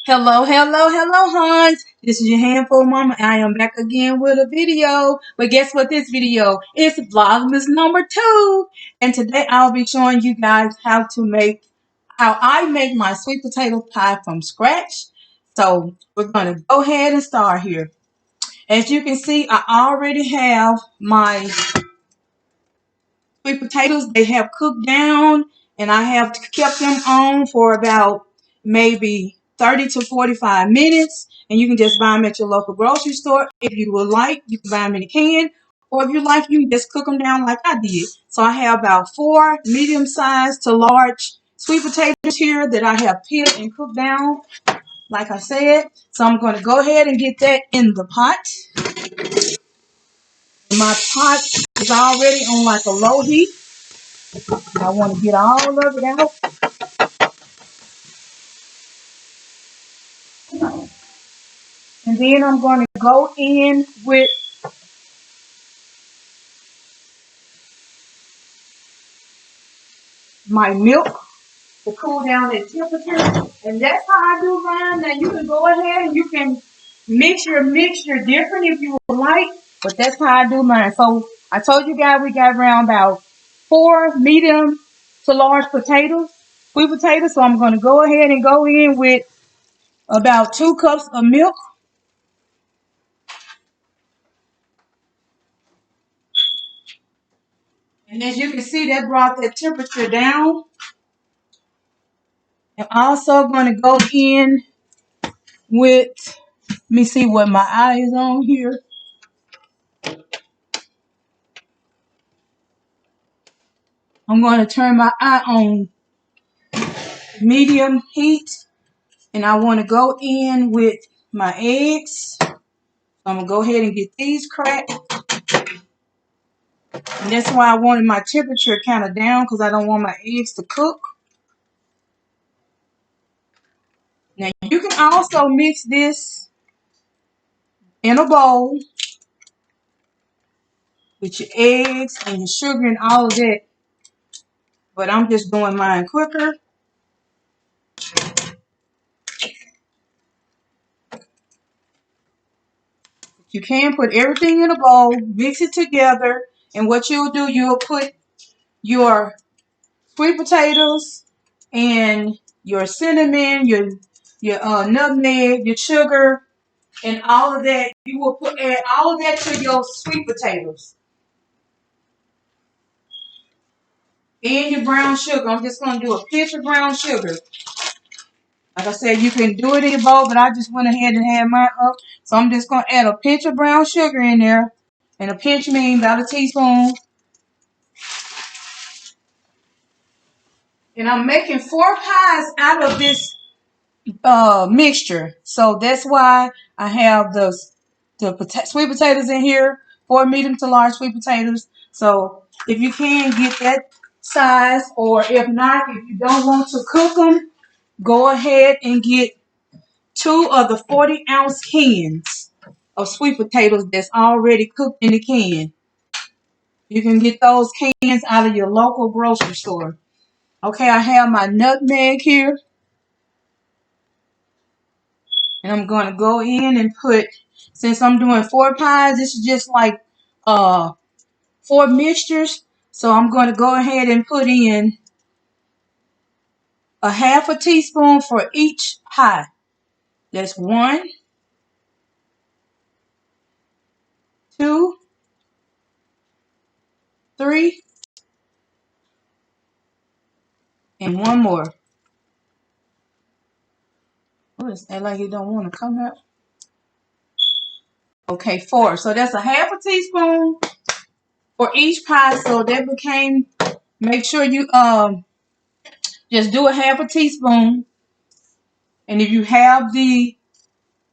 Hello, hello, hello, Huns. This is your handful mama. I am back again with a video. But guess what this video is? Vlogmas number 2. And today I'll be showing you guys how I make my sweet potato pie from scratch. So we're going to go ahead and start here. As you can see, I already have my sweet potatoes. They have cooked down and I have kept them on for about maybe 30 to 45 minutes, and you can just buy them at your local grocery store. If you would like, you can buy them in a can, or if you like, you can just cook them down like I did. So I have about 4 medium-sized to large sweet potatoes here that I have peeled and cooked down like I said. So I'm going to go ahead and get that in the pot. My pot is already on like a low heat. I want to get all of it out. And then I'm going to go in with my milk to cool down at temperature. And that's how I do mine. Now you can go ahead and you can mix your mixture different if you would like. But that's how I do mine. So I told you guys we got around about 4 medium to large potatoes, sweet potatoes. So I'm going to go ahead and go in with about 2 cups of milk. And as you can see, that brought that temperature down. I'm also going to go in with, let me see what my eye is on here. I'm going to turn my eye on medium heat. And I want to go in with my eggs. So I'm going to go ahead and get these cracked. And that's why I wanted my temperature kind of down, because I don't want my eggs to cook. Now you can also mix this in a bowl with your eggs and your sugar and all of that. But I'm just doing mine quicker. You can put everything in a bowl, mix it together, and what you'll do, you'll put your sweet potatoes and your cinnamon, your nutmeg, your sugar, and all of that. You will add all of that to your sweet potatoes and your brown sugar. I'm just going to do a pinch of brown sugar. Like I said, you can do it in your bowl, but I just went ahead and had mine up. So I'm just going to add a pinch of brown sugar in there. And a pinch means about a teaspoon. And I'm making 4 pies out of this mixture. So that's why I have the sweet potatoes in here. 4 medium to large sweet potatoes. So if you can get that size, or if not, if you don't want to cook them, go ahead and get 2 of the 40-ounce cans of sweet potatoes that's already cooked in the can. You can get those cans out of your local grocery store. Okay, I have my nutmeg here. And I'm going to go in and put, since I'm doing 4 pies, this is just like 4 mixtures. So I'm going to go ahead and put in a half a teaspoon for each pie. That's 1, 2, 3, and 1 more. Oh, it's like it don't want to come out. Okay, 4. So that's a half a teaspoon for each pie. So that became, make sure you just do a half a teaspoon. And if you have the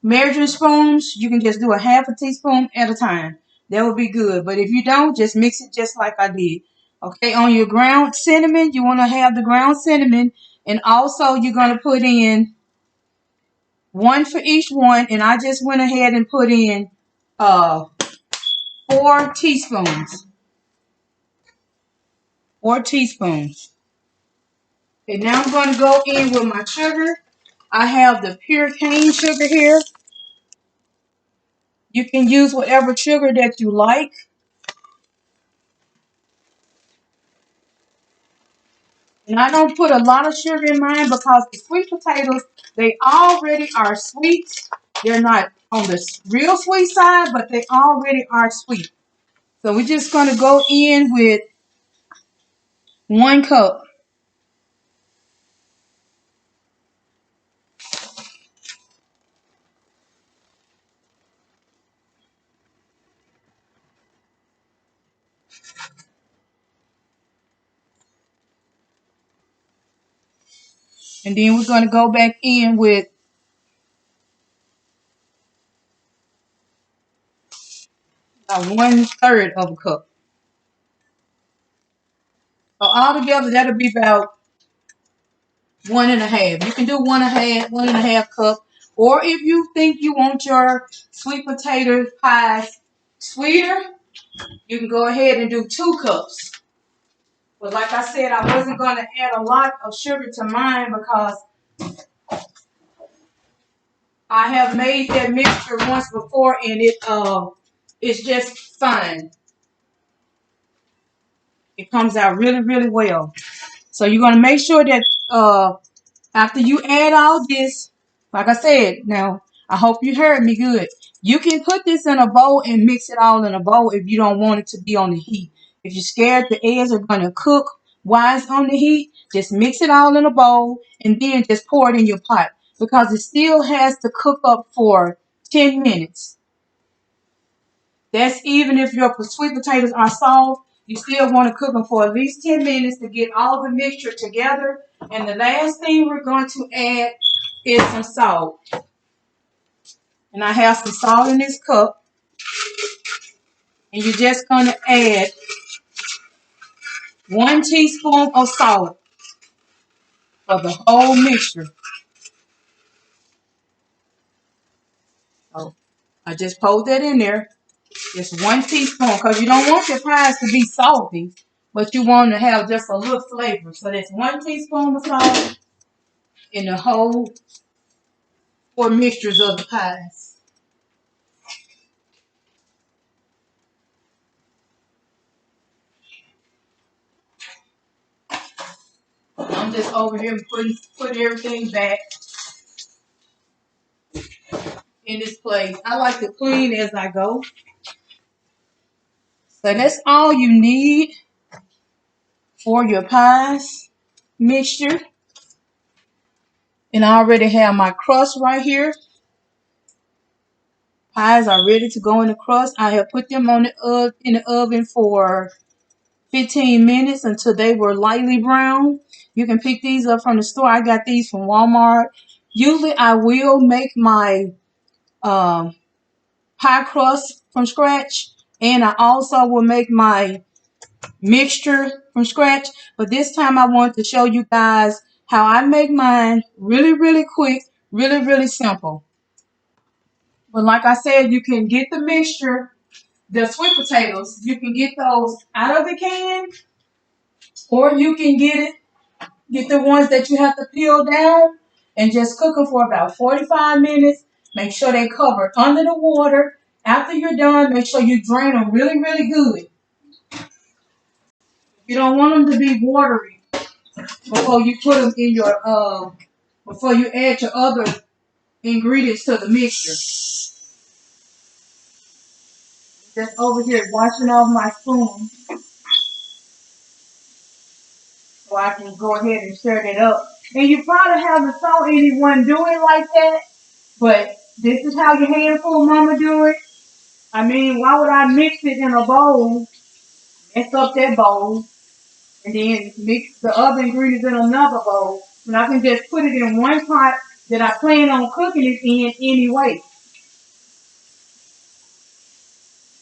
measuring spoons, you can just do a half a teaspoon at a time. That would be good. But if you don't, just mix it just like I did. Okay, on your ground cinnamon, you want to have the ground cinnamon. And also you're going to put in 1 for each one. And I just went ahead and put in 4 teaspoons. 4 teaspoons. Okay, now I'm going to go in with my sugar. I have the pure cane sugar here. You can use whatever sugar that you like. And I don't put a lot of sugar in mine because the sweet potatoes, they already are sweet. They're not on the real sweet side, but they already are sweet. So we're just going to go in with 1 cup. And then we're going to go back in with 1/3 of a cup. So altogether, that'll be about 1.5. You can do 1.5 cup. Or if you think you want your sweet potato pies sweeter, you can go ahead and do 2 cups. But like I said, I wasn't going to add a lot of sugar to mine because I have made that mixture once before and it's just fine. It comes out really, really well. So you're going to make sure that after you add all this, like I said, now, I hope you heard me good. You can put this in a bowl and mix it all in a bowl if you don't want it to be on the heat. If you're scared the eggs are going to cook while it's on the heat, just mix it all in a bowl and then just pour it in your pot because it still has to cook up for 10 minutes. That's even if your sweet potatoes are soft, you still want to cook them for at least 10 minutes to get all the mixture together. And the last thing we're going to add is some salt. And I have some salt in this cup. And you're just going to add 1 teaspoon of salt for the whole mixture. So I just poured that in there. Just 1 teaspoon because you don't want your pies to be salty, but you want to have just a little flavor. So that's 1 teaspoon of salt in the whole 4 mixtures of the pies. I'm just over here putting everything back in this place. I like to clean as I go. So that's all you need for your pies mixture. And I already have my crust right here. Pies are ready to go in the crust. I have put them on in the oven for 15 minutes until they were lightly brown. You can pick these up from the store. I got these from Walmart. Usually I will make my pie crust from scratch, and I also will make my mixture from scratch, but this time I want to show you guys how I make mine really, really quick, really, really simple. But like I said, you can get the mixture, the sweet potatoes, you can get those out of the can, or you can get the ones that you have to peel down and just cook them for about 45 minutes. Make sure they cover under the water. After you're done, make sure you drain them really, really good. You don't want them to be watery before you put them in your before you add your other ingredients to the mixture. Just over here washing off my spoon so I can go ahead and stir it up. And you probably haven't saw anyone do it like that, but this is how your handful mama do it. I mean, why would I mix it in a bowl, mess up that bowl, and then mix the other ingredients in another bowl when I can just put it in one pot that I plan on cooking it in anyway.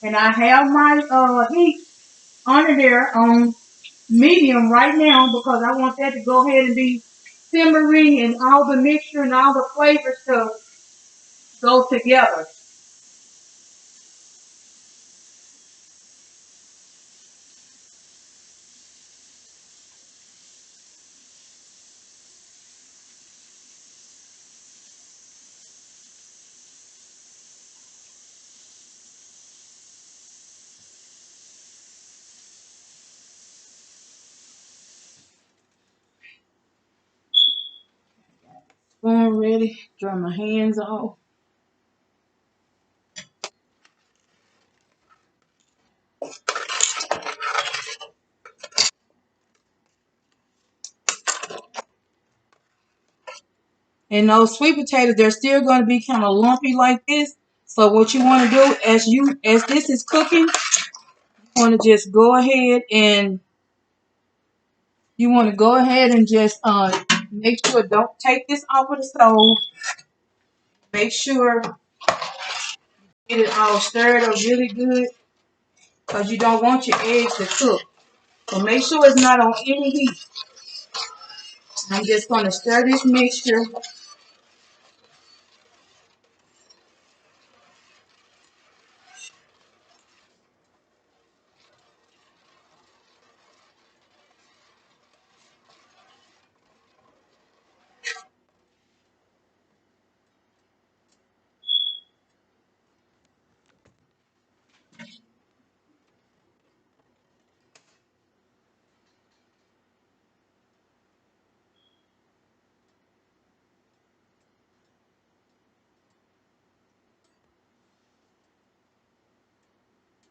And I have my heat under there on medium right now because I want that to go ahead and be simmering and all the mixture and all the flavors to go together. spoon ready. Dry my hands off. And those sweet potatoes, they're still going to be kind of lumpy like this. So what you want to do as this is cooking, you want to just go ahead and just make sure don't take this off of the stove. Make sure get it all stirred up really good because you don't want your eggs to cook. So make sure it's not on any heat. I'm just going to stir this mixture